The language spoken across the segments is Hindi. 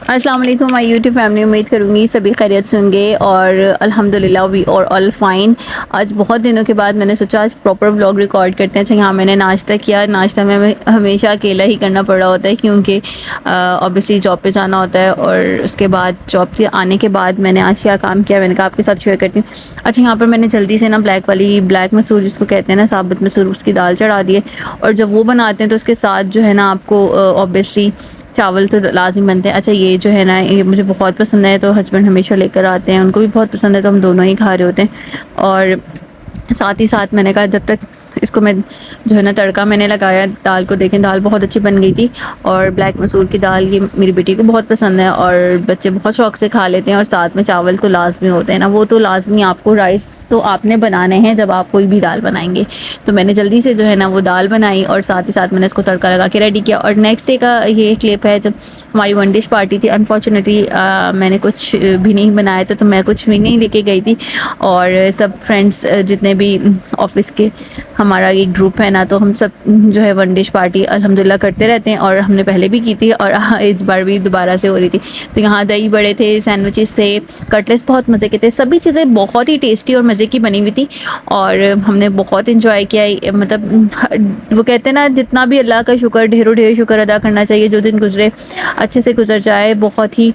अस्सलाम वालेकुम माय यूट्यूब फैमिली। उम्मीद करूँगी सभी खैरियत से होंगे और अल्हम्दुलिल्लाह वी और ऑल फाइन। आज बहुत दिनों के बाद मैंने सोचा आज प्रॉपर व्लॉग रिकॉर्ड करते हैं। अच्छा यहाँ मैंने नाश्ता किया। नाश्ता में हमें हमेशा अकेला ही करना पड़ रहा होता है क्योंकि ऑब्वियसली जॉब पे जाना होता है और उसके बाद जॉब से आने के बाद मैंने आज क्या काम किया मैंने कहा आपके साथ शेयर करती हूँ। अच्छा यहाँ पर मैंने जल्दी से ना ब्लैक मसूर जिसको कहते हैं ना साबुत मसूर, उसकी दाल चढ़ा दी है और जब वो बनाते हैं तो उसके साथ जो है ना आपको ऑब्वियसली चावल तो लाज़मी बनते हैं। अच्छा ये जो है ना ये मुझे बहुत पसंद है तो हस्बैंड हमेशा लेकर आते हैं, उनको भी बहुत पसंद है तो हम दोनों ही खा रहे होते हैं। और साथ ही साथ मैंने कहा जब तक इसको मैं जो है ना तड़का मैंने लगाया दाल को, देखें दाल बहुत अच्छी बन गई थी। और ब्लैक मसूर की दाल ये मेरी बेटी को बहुत पसंद है और बच्चे बहुत शौक से खा लेते हैं। और साथ में चावल तो लाजमी होते हैं ना, वो तो लाजमी आपको राइस तो आपने बनाने हैं जब आप कोई भी दाल बनाएंगे। तो मैंने जल्दी से जो है ना वो दाल बनाई और साथ ही साथ मैंने इसको तड़का लगा के रेडी किया। और नेक्स्ट डे का ये क्लिप है जब हमारी वन डिश पार्टी थी। अनफॉर्चुनेटली मैंने कुछ भी नहीं बनाया था तो मैं कुछ भी नहीं लेके गई थी और सब फ्रेंड्स जितने भी ऑफिस के हमारा एक ग्रुप है ना तो हम सब जो है वन डिश पार्टी अल्हम्दुलिल्लाह करते रहते हैं और हमने पहले भी की थी और इस बार भी दोबारा से हो रही थी। तो यहाँ दही बड़े थे, सैंडविचेस थे, कटलेट्स बहुत मज़े के थे, सभी चीज़ें बहुत ही टेस्टी और मज़े की बनी हुई थी और हमने बहुत इंजॉय किया। मतलब वो कहते हैं ना जितना भी अल्लाह का शुक्र ढेरों ढेर शुक्र अदा करना चाहिए, जो दिन गुजरे अच्छे से गुजर जाए, बहुत ही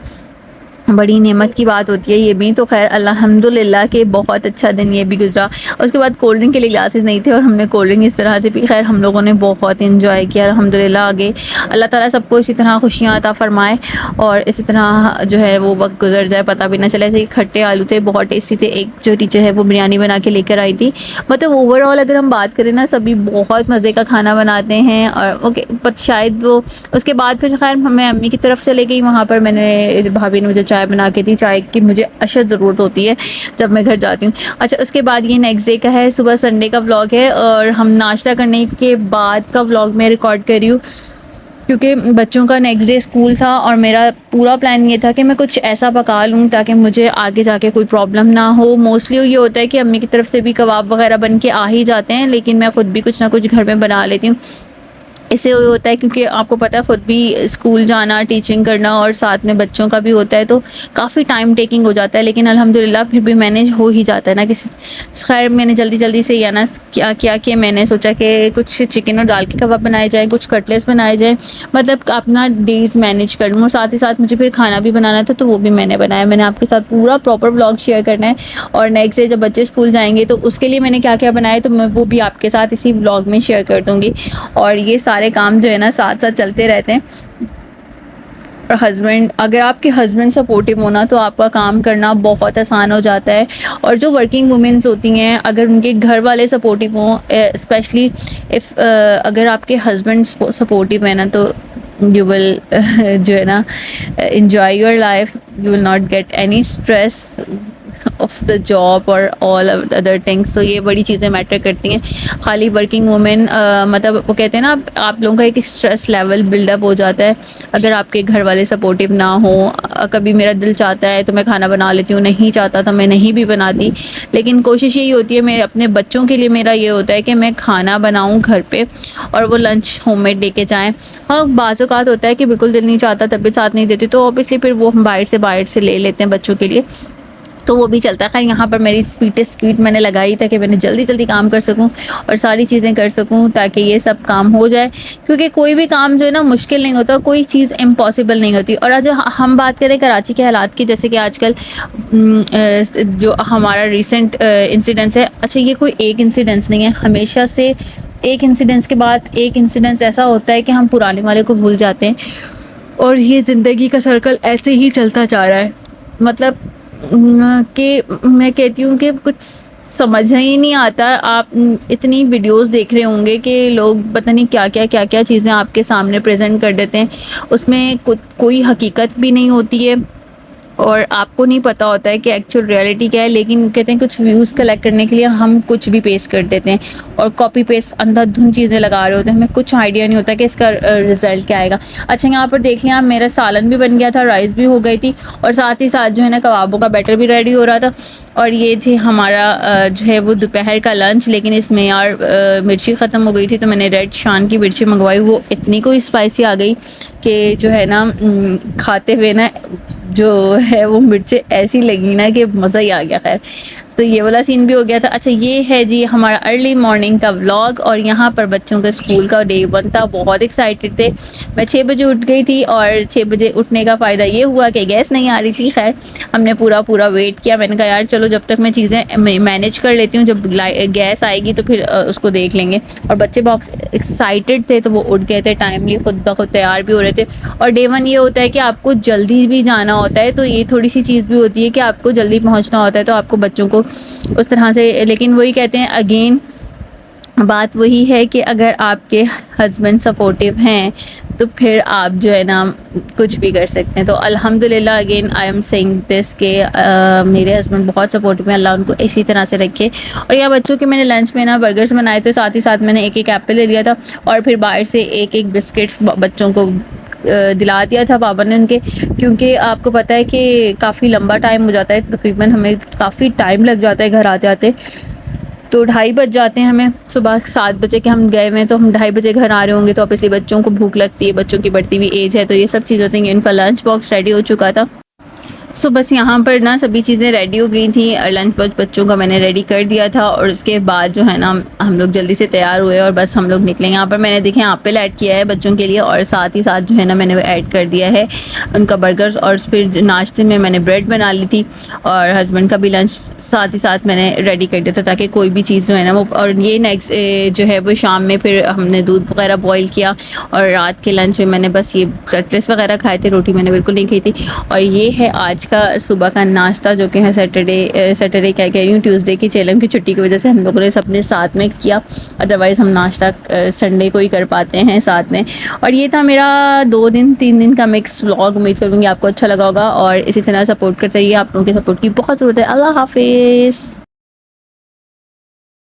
बड़ी नेमत की बात होती है ये भी। तो खैर अल्हम्दुलिल्लाह के बहुत अच्छा दिन ये भी गुजरा। उसके बाद कोल्ड ड्रिंक के लिए ग्लासेस नहीं थे और हमने कोल्ड ड्रिंक इस तरह से पी। खैर हम लोगों ने बहुत इन्जॉय किया अल्हम्दुलिल्लाह। आगे अल्लाह ताला सबको इसी तरह खुशियाँ अता फ़रमाए और इसी तरह जो है वो वक्त गुजर जाए पता भी ना चले। ऐसे खट्टे आलू थे बहुत टेस्टी थे। एक जो टीचर है वो बिरयानी बना के लेकर आई थी। मतलब ओवरऑल अगर हम बात करें ना सभी बहुत मज़े का खाना बनाते हैं और ओके बट शायद वो उसके बाद फिर खैर मैं अम्मी की तरफ चले गई। वहाँ पर मैंने भाभी ने मुझे चाय बना के दी। चाय की मुझे अशद ज़रूरत होती है जब मैं घर जाती हूँ। अच्छा उसके बाद ये नेक्स्ट डे का है, सुबह संडे का व्लॉग है और हम नाश्ता करने के बाद का व्लॉग मैं रिकॉर्ड कर रही हूँ क्योंकि बच्चों का नेक्स्ट डे स्कूल था और मेरा पूरा प्लान ये था कि मैं कुछ ऐसा पका लूँ ताकि मुझे आगे जाके कोई प्रॉब्लम ना हो। मोस्टली ये होता है कि अम्मी की तरफ से भी कबाब वगैरह बन के आ ही जाते हैं लेकिन मैं ख़ुद भी कुछ ना कुछ घर में बना लेती हूँ। इससे ये होता है क्योंकि आपको पता है ख़ुद भी स्कूल जाना, टीचिंग करना और साथ में बच्चों का भी होता है तो काफ़ी टाइम टेकिंग हो जाता है लेकिन अल्हम्दुलिल्लाह फिर भी मैनेज हो ही जाता है ना किसी। खैर मैंने जल्दी से या ना क्या किया कि मैंने सोचा कि कुछ चिकन और दाल के कबाब बनाए जाएँ, कुछ कटलेट्स बनाए जाएँ, मतलब अपना डेज़ मैनेज कर लूँ। और साथ ही साथ मुझे फिर खाना भी बनाना था तो वो भी मैंने बनाया। मैंने आपके साथ पूरा प्रॉपर व्लॉग शेयर करना है और नेक्स्ट डे जब बच्चे स्कूल जाएंगे तो उसके लिए मैंने क्या क्या बनाया तो मैं वो भी आपके साथ इसी व्लॉग में शेयर कर दूँगी। और ये सारे काम जो है ना साथ साथ चलते रहते हैं। और हस्बैंड, अगर आपके हस्बैंड सपोर्टिव हो ना तो आपका काम करना बहुत आसान हो जाता है। और जो वर्किंग वुमेंस होती हैं अगर उनके घर वाले सपोर्टिव हों, स्पेशली इफ़ अगर आपके हस्बैंड सपोर्टिव है ना तो यू विल जो है ना enjoy your life, you will not get any stress of the job और ऑल अदर थिंग्स। तो ये बड़ी चीज़ें मैटर करती हैं। खाली वर्किंग वुमेन मतलब वो कहते हैं ना आप लोगों का एक स्ट्रेस लेवल बिल्डअप हो जाता है अगर आपके घर वाले सपोर्टिव ना हो। कभी मेरा दिल चाहता है तो मैं खाना बना लेती हूँ, नहीं चाहता तो मैं नहीं भी बनाती, लेकिन कोशिश यही होती है मेरे अपने बच्चों के लिए मेरा ये होता है कि मैं खाना बनाऊँ घर पे और वो लंच होममेड लेके जाएँ। हाँ बाज़ औक़ात होता है कि बिल्कुल दिल नहीं चाहता, तबीयत साथ नहीं देती तो ऑब्वियसली फिर वो हम बाहर से ले लेते हैं बच्चों के लिए, तो वो भी चलता है। खैर यहाँ पर मेरी स्पीड मैंने लगाई ताकि मैंने जल्दी काम कर सकूँ और सारी चीज़ें कर सकूँ ताकि ये सब काम हो जाए क्योंकि कोई भी काम जो है ना मुश्किल नहीं होता, कोई चीज़ इम्पॉसिबल नहीं होती। और आज हम बात करें कराची के हालात की, जैसे कि आजकल जो हमारा रिसेंट इंसिडेंट्स है, अच्छा ये कोई एक इंसिडेंट्स नहीं है, हमेशा से एक इंसिडेंट्स के बाद एक इंसिडेंट्स ऐसा होता है कि हम पुराने वाले को भूल जाते हैं और ये ज़िंदगी का सर्कल ऐसे ही चलता जा रहा है। मतलब कि मैं कहती हूँ कि कुछ समझ ही नहीं आता। आप इतनी वीडियोस देख रहे होंगे कि लोग पता नहीं क्या चीज़ें आपके सामने प्रेजेंट कर देते हैं, उसमें कोई हकीकत भी नहीं होती है और आपको नहीं पता होता है कि एक्चुअल रियलिटी क्या है, लेकिन कहते हैं कुछ व्यूज़ कलेक्ट करने के लिए हम कुछ भी पेस्ट कर देते हैं और कॉपी पेस्ट अंधाधुंध चीज़ें लगा रहे होते हैं, हमें कुछ आइडिया नहीं होता कि इसका रिज़ल्ट क्या आएगा। अच्छा, यहाँ पर देख लिया, मेरा सालन भी बन गया था, राइस भी हो गई थी और साथ ही साथ जो है ना कबाबों का बैटर भी रेडी हो रहा था। और ये थी हमारा जो है वो दोपहर का लंच। लेकिन इसमें यार मिर्ची ख़त्म हो गई थी तो मैंने रेड शान की मिर्ची मंगवाई, वो इतनी कोई स्पाइसी आ गई कि जो है ना खाते हुए ना जो है वो मिर्चें ऐसी लगी ना कि मज़ा ही आ गया। खैर, तो ये वाला सीन भी हो गया था। अच्छा, ये है जी हमारा अर्ली मॉर्निंग का व्लॉग और यहाँ पर बच्चों का स्कूल का डे 1 था। बहुत एक्साइटेड थे। मैं 6 बजे उठ गई थी और 6 बजे उठने का फ़ायदा ये हुआ कि गैस नहीं आ रही थी। खैर, हमने पूरा वेट किया। मैंने कहा यार चलो जब तक मैं चीज़ें मैनेज कर लेती हूँ, जब गैस आएगी तो फिर उसको देख लेंगे। और बच्चे बहुत एक्साइटेड थे तो वो उठ गए थे टाइमली, खुद ब खुद तैयार भी हो रहे थे। और डे 1 ये होता है कि आपको जल्दी भी जाना होता है, तो ये थोड़ी सी चीज़ भी होती है कि आपको जल्दी पहुँचना होता है, तो आपको बच्चों को उस तरह से। लेकिन वही कहते हैं अगेन, बात वही है कि अगर आपके हस्बैंड सपोर्टिव हैं तो फिर आप जो है ना कुछ भी कर सकते हैं। तो अल्हम्दुलिल्लाह again I am saying this के मेरे हस्बैंड बहुत सपोर्टिव हैं, अल्लाह उनको इसी तरह से रखे। और यहाँ बच्चों के मैंने लंच में ना बर्गर्स बनाए थे, साथ ही साथ मैंने एक एप्पल दे दिया था और फिर बाहर से एक बिस्किट्स बच्चों को दिला दिया था पापा ने उनके, क्योंकि आपको पता है कि काफ़ी लंबा टाइम हो जाता है, तकरीबन हमें काफ़ी टाइम लग जाता है घर आते आते। तो 2:30 बज जाते हैं हमें। सुबह 7 बजे के हम गए हुए हैं तो हम 2:30 बजे घर आ रहे होंगे, तो ऑब्वियसली बच्चों को भूख लगती है, बच्चों की बढ़ती हुई एज है, तो ये सब चीज़ होती हैं। इनका लंच बॉक्स रेडी हो चुका था। सो बस यहाँ पर ना सभी चीज़ें रेडी हो गई थी और लंच बॉक्स बच्चों का मैंने रेडी कर दिया था। और उसके बाद जो है ना हम लोग जल्दी से तैयार हुए और बस हम लोग निकले। यहाँ पर मैंने देखे एप्पल ऐड किया है बच्चों के लिए और साथ ही साथ जो है ना मैंने ऐड कर दिया है उनका बर्गर्स। और फिर नाश्ते में मैंने ब्रेड बना ली थी और हस्बैंड का भी लंच साथ ही साथ मैंने रेडी कर दिया था, ताकि कोई भी चीज़ जो है ना वो। और ये नेक्स्ट जो है वो शाम में फिर हमने दूध वगैरह बॉयल किया और रात के लंच में मैंने बस ये कटलेट्स वगैरह खाए थे, रोटी मैंने बिल्कुल नहीं खाई थी। और ये है आज का सुबह का नाश्ता, जो कि है सैटरडे क्या कह रही हूँ, ट्यूसडे की चेलम की छुट्टी की वजह से हम लोगों ने सबने साथ में किया। अदरवाइज़ हम नाश्ता संडे को ही कर पाते हैं साथ में। और ये था मेरा 3 दिन का मिक्स व्लॉग। उम्मीद करूँगी आपको अच्छा लगा होगा और इसी तरह सपोर्ट करते रहिए, आप लोगों के सपोर्ट की बहुत ज़रूरत है। अल्लाह हाफिज़।